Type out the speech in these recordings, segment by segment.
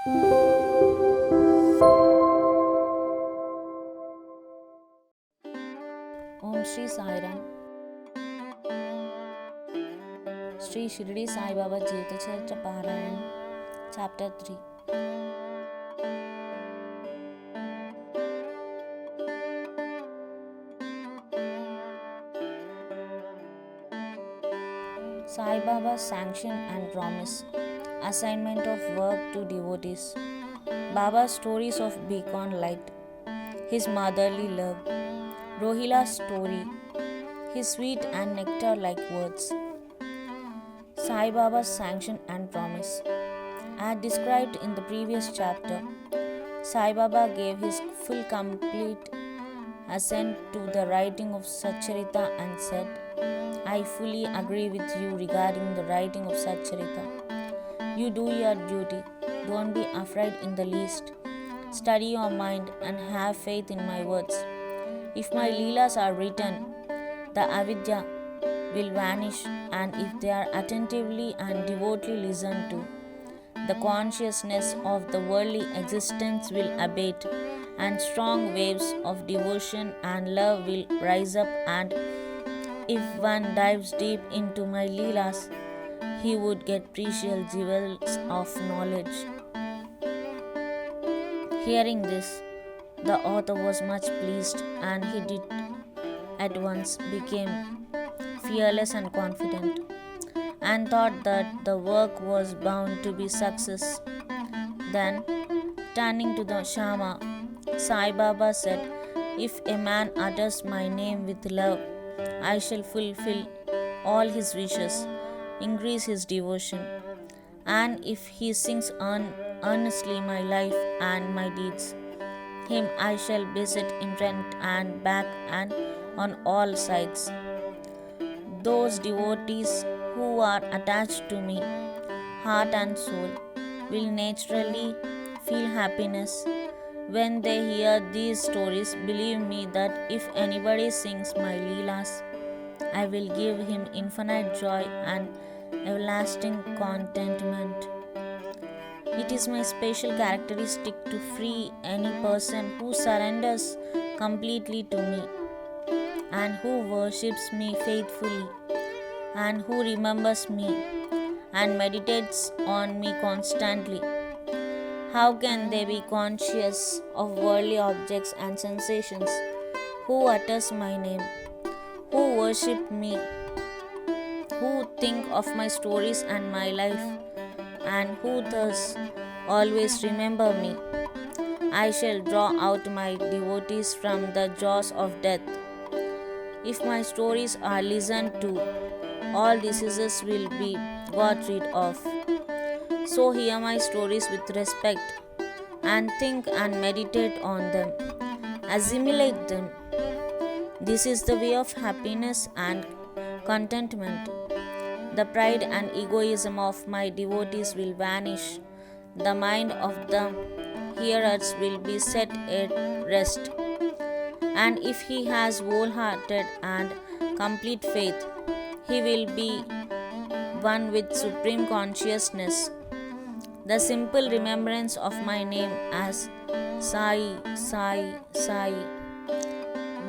Om Shri Sai Ram. Shri Shirdi Sai Baba Jivata Charitra Parayan, Chapter 3. Sai Baba's sanction and promise. Assignment of work to devotees. Baba's stories of beacon light. His motherly love. Rohila's story. His sweet and nectar-like words. Sai Baba's sanction and promise. As described in the previous chapter, Sai Baba gave his full complete assent to the writing of Satcharita and said, I fully agree with you regarding the writing of Satcharita. You do your duty. Don't be afraid in the least. Study your mind and have faith in my words. If my Leelas are written, the avidya will vanish, and if they are attentively and devotedly listened to, the consciousness of the worldly existence will abate, and strong waves of devotion and love will rise up, and if one dives deep into my Leelas, he would get precious jewels of knowledge. Hearing this, the author was much pleased, and he did at once became fearless and confident, and thought that the work was bound to be success. Then, turning to the Shama, Sai Baba said, if a man utters my name with love, I shall fulfill all his wishes, increase his devotion, and if he sings earnestly my life and my deeds, him I shall visit in front and back and on all sides. Those devotees who are attached to me, heart and soul, will naturally feel happiness when they hear these stories. Believe me that if anybody sings my Leelas, I will give him infinite joy and everlasting contentment. It is my special characteristic to free any person who surrenders completely to me, and who worships me faithfully, and who remembers me and meditates on me constantly. How can they be conscious of worldly objects and sensations who utters my name, who worship me, who think of my stories and my life, and who thus always remember me? I shall draw out my devotees from the jaws of death. If my stories are listened to, all diseases will be got rid of. So hear my stories with respect, and think and meditate on them. Assimilate them. This is the way of happiness and contentment. The pride and egoism of my devotees will vanish. The mind of the hearers will be set at rest. And if he has wholehearted and complete faith, he will be one with supreme consciousness. The simple remembrance of my name as Sai, Sai, Sai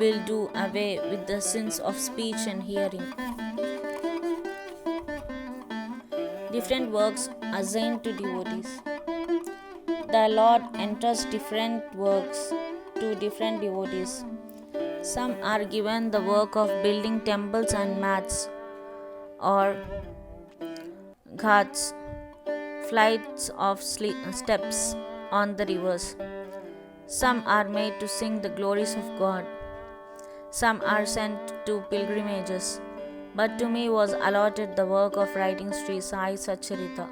will do away with the sins of speech and hearing. Different works assigned to devotees. The Lord entrusts different works to different devotees. Some are given the work of building temples and mats or ghats, flights of steps on the rivers. Some are made to sing the glories of God. Some are sent to pilgrimages. But to me was allotted the work of writing Sri Sai Satcharita.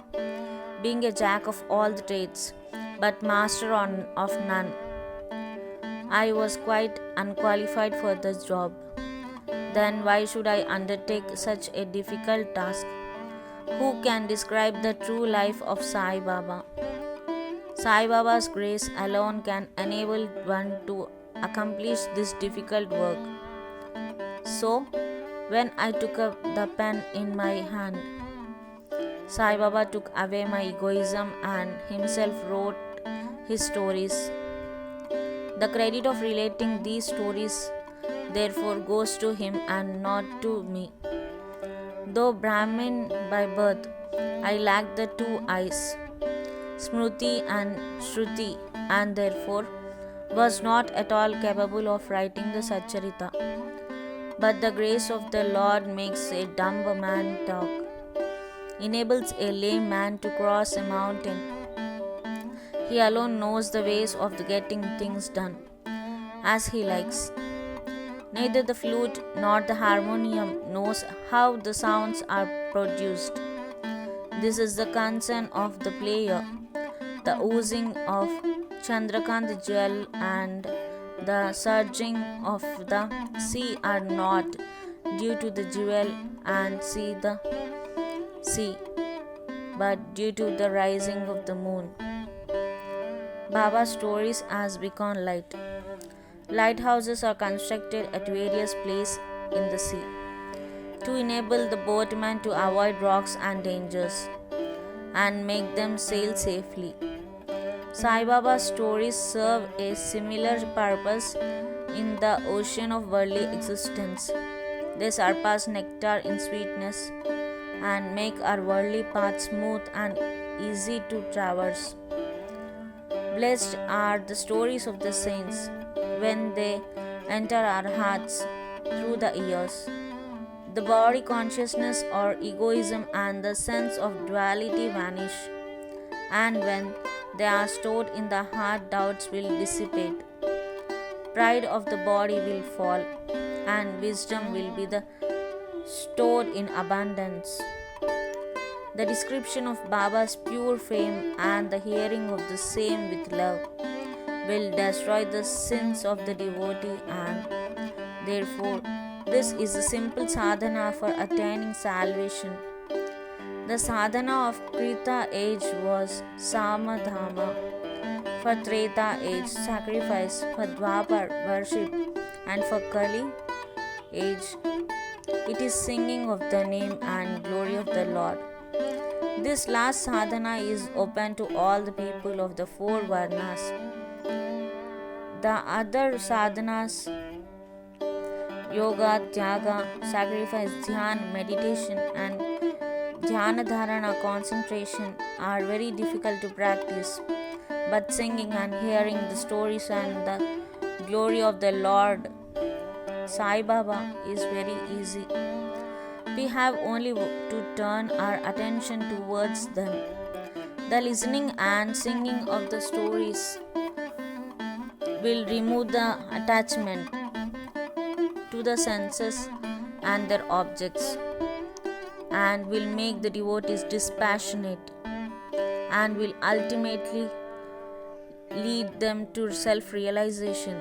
Being a jack of all the trades, but master of none, I was quite unqualified for this job. Then why should I undertake such a difficult task? Who can describe the true life of Sai Baba? Sai Baba's grace alone can enable one to accomplish this difficult work. So, when I took up the pen in my hand, Sai Baba took away my egoism and himself wrote his stories. The credit of relating these stories therefore goes to him and not to me. Though Brahmin by birth, I lacked the two eyes, Smruti and Shruti, and therefore was not at all capable of writing the Satcharita. But the grace of the Lord makes a dumb man talk, enables a lame man to cross a mountain. He alone knows the ways of getting things done as he likes. Neither the flute nor the harmonium knows how the sounds are produced. This is the concern of the player. The oozing of Chandrakant jewel and the surging of the sea are not due to the jewel and sea, but due to the rising of the moon. Baba's stories has become light. Lighthouses are constructed at various places in the sea to enable the boatman to avoid rocks and dangers and make them sail safely. Sai Baba's stories serve a similar purpose in the ocean of worldly existence. They surpass nectar in sweetness and make our worldly path smooth and easy to traverse. Blessed are the stories of the saints when they enter our hearts through the ears. The body consciousness or egoism and the sense of duality vanish, and when they are stored in the heart, doubts will dissipate. Pride of the body will fall, and wisdom will be stored in abundance. The description of Baba's pure fame and the hearing of the same with love will destroy the sins of the devotee, and therefore this is a simple sadhana for attaining salvation. The sadhana of Krita age was Samadhama, for Treta age sacrifice, for Dwapar worship, and for Kali age it is singing of the name and glory of the Lord. This last sadhana is open to all the people of the four varnas. The other sadhanas, yoga, tyaga, sacrifice, dhyan, meditation, and dhyana dharana, concentration, are very difficult to practice. But singing and hearing the stories and the glory of the Lord Sai Baba is very easy. We have only to turn our attention towards them. The listening and singing of the stories will remove the attachment to the senses and their objects, and will make the devotees dispassionate, and will ultimately lead them to self-realization.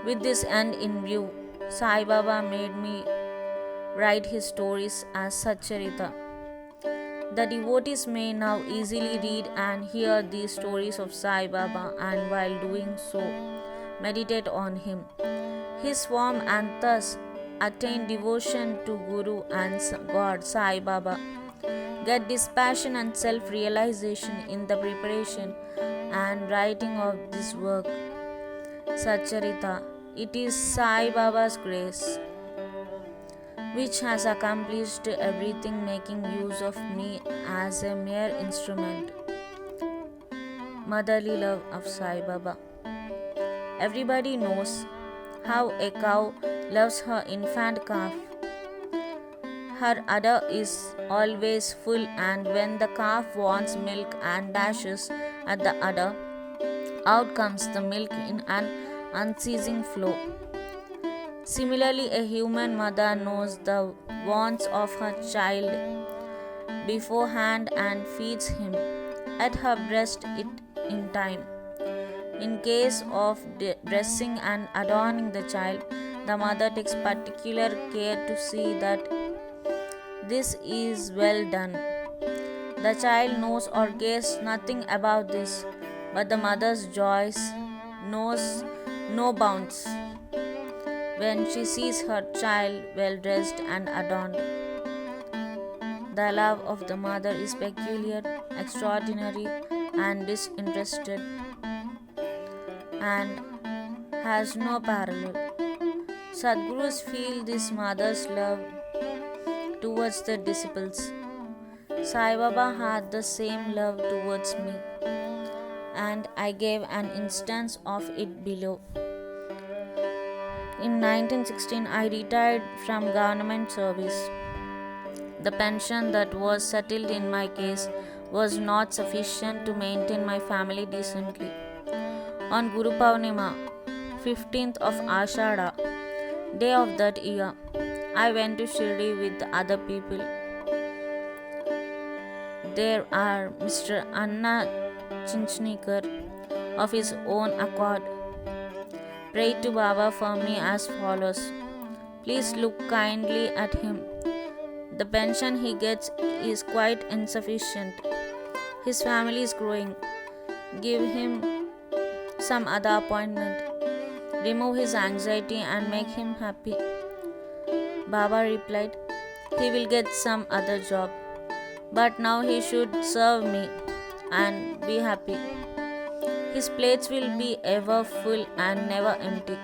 With this end in view, Sai Baba made me write his stories as Satcharita. The devotees may now easily read and hear these stories of Sai Baba, and while doing so, meditate on him, his form, and thus attain devotion to Guru and God Sai Baba. Get dispassion and self-realization in the preparation and writing of this work, Satcharita. It is Sai Baba's grace which has accomplished everything, making use of me as a mere instrument. Motherly love of Sai Baba. Everybody knows how a cow loves her infant calf. Her udder is always full, and when the calf wants milk and dashes at the udder, out comes the milk in an unceasing flow. Similarly, a human mother knows the wants of her child beforehand and feeds him at her breast it in time. In case of dressing and adorning the child, the mother takes particular care to see that this is well done. The child knows or cares nothing about this, but the mother's joys knows no bounds when she sees her child well dressed and adorned. The love of the mother is peculiar, extraordinary, and disinterested, and has no parallel. Sadgurus feel this mother's love towards the disciples. Sai Baba had the same love towards me, and I gave an instance of it below. In 1916, I retired from government service. The pension that was settled in my case was not sufficient to maintain my family decently. On Guru Purnima, 15th of Ashada, day of that year, I went to Shirdi with other people. There are Mr. Anna Chinchnikar of his own accord prayed to Baba for me as follows. Please look kindly at him. The pension he gets is quite insufficient. His family is growing. Give him some other appointment. Remove his anxiety and make him happy. Baba replied, he will get some other job. But now he should serve me and be happy. His plates will be ever full and never empty.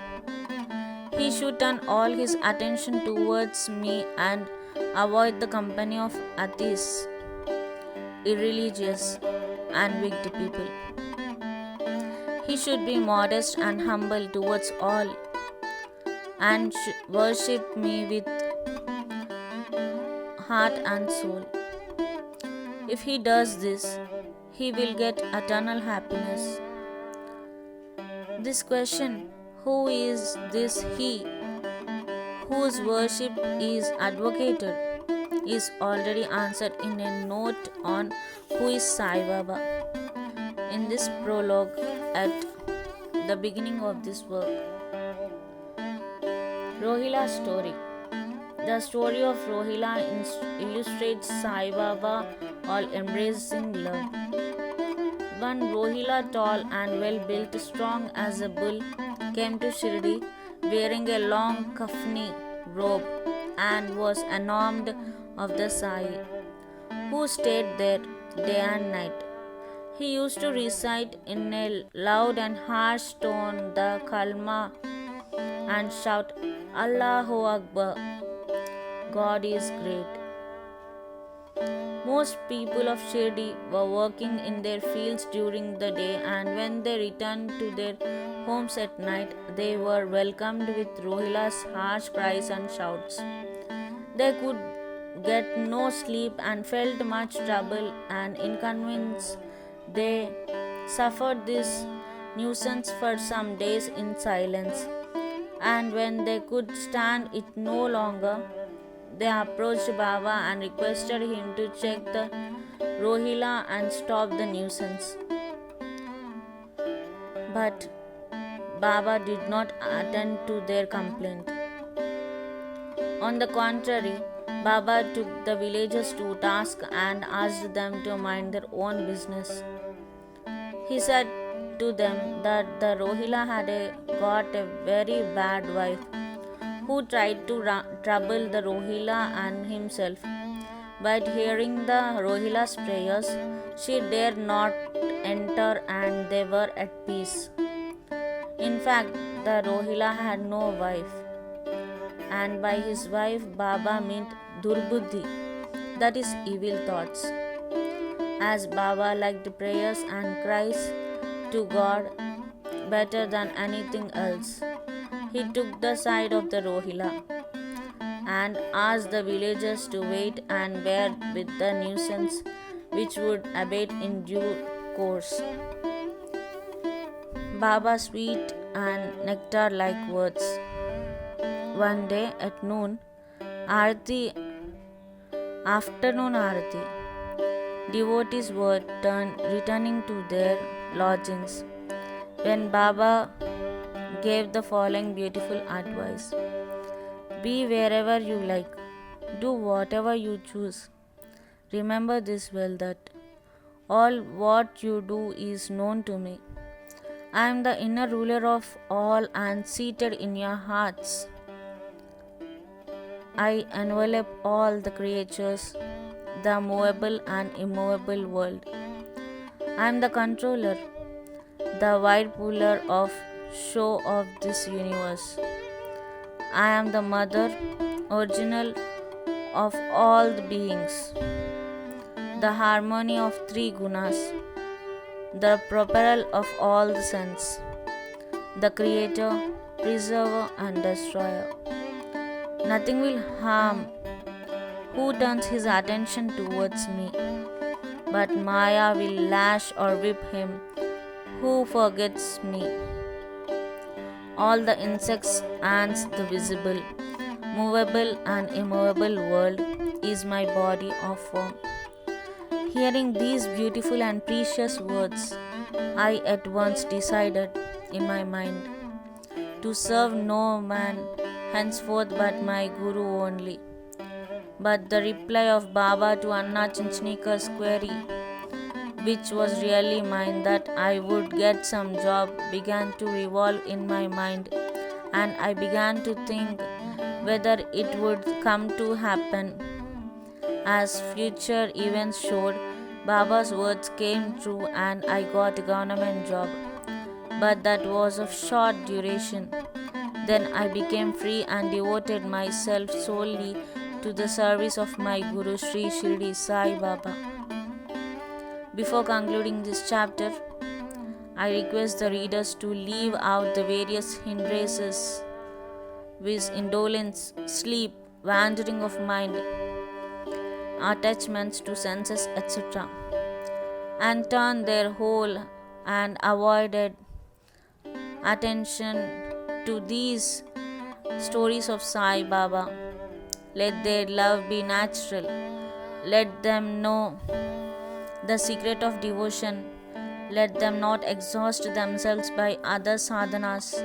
He should turn all his attention towards me and avoid the company of atheists, irreligious, and wicked people. He should be modest and humble towards all and worship me with heart and soul. If he does this, he will get eternal happiness. This question, who is this he whose worship is advocated, is already answered in a note on who is Sai Baba in this prologue at the beginning of this work. Rohila story. The story of Rohila illustrates Sai Baba all-embracing love. One Rohila, tall and well-built, strong as a bull, came to Shirdi wearing a long kafni robe and was enamored of the Sai, who stayed there day and night. He used to recite in a loud and harsh tone the Kalma and shout, Allahu Akbar, God is great. Most people of Shirdi were working in their fields during the day, and when they returned to their homes at night, they were welcomed with Rohila's harsh cries and shouts. They could get no sleep and felt much trouble and inconvenience. They suffered this nuisance for some days in silence, and when they could stand it no longer, they approached Baba and requested him to check the Rohila and stop the nuisance. But Baba did not attend to their complaint. On the contrary, Baba took the villagers to task and asked them to mind their own business. He said to them that the Rohila had got a very bad wife who tried to trouble the Rohila and himself. But hearing the Rohila's prayers, she dared not enter and they were at peace. In fact, the Rohila had no wife, and by his wife Baba meant Durbuddhi, that is evil thoughts. As Baba liked prayers and cries to God better than anything else, he took the side of the Rohila and asked the villagers to wait and bear with the nuisance, which would abate in due course. Baba's sweet and nectar-like words. One day at noon, Aarti, afternoon Aarti, devotees were returning to their lodgings when Baba gave the following beautiful advice. Be wherever you like. Do whatever you choose. Remember this well, that all what you do is known to me. I am the inner ruler of all and seated in your hearts. I envelop all the creatures. the movable and immovable world. I am the controller, the wide puller of show of this universe. I am the mother, original of all the beings, the harmony of three gunas, the propellor of all the sense, the creator, preserver, and destroyer. Nothing will harm who turns his attention towards me, but Maya will lash or whip him who forgets me. All the insects, ants, the visible, movable, and immovable world is my body of form. Hearing these beautiful and precious words, I at once decided in my mind to serve no man henceforth but my Guru only. But the reply of Baba to Anna Chinchnikar's query, which was really mine, that I would get some job, began to revolve in my mind, and I began to think whether it would come to happen. As future events showed, Baba's words came true and I got a government job. But that was of short duration. Then I became free and devoted myself solely to the service of my Guru Sri Shirdi Sai Baba. Before concluding this chapter, I request the readers to leave out the various hindrances, viz. Indolence, sleep, wandering of mind, attachments to senses, etc., and turn their whole and avoided attention to these stories of Sai Baba. Let their love be natural. Let them know the secret of devotion. Let them not exhaust themselves by other sadhanas.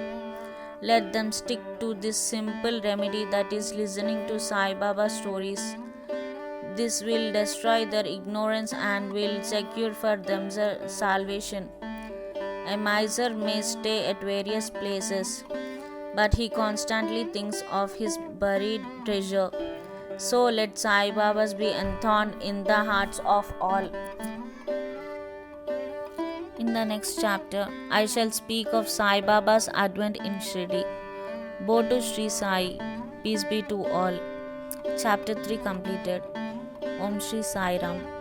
Let them stick to this simple remedy, that is listening to Sai Baba stories. This will destroy their ignorance and will secure for them salvation. A miser may stay at various places, but he constantly thinks of his buried treasure. So let Sai Babas be enthroned in the hearts of all. In the next chapter, I shall speak of Sai Baba's advent in Shirdi. Botu Sri Sai, peace be to all. Chapter 3 completed. Om Shri Sai Ram.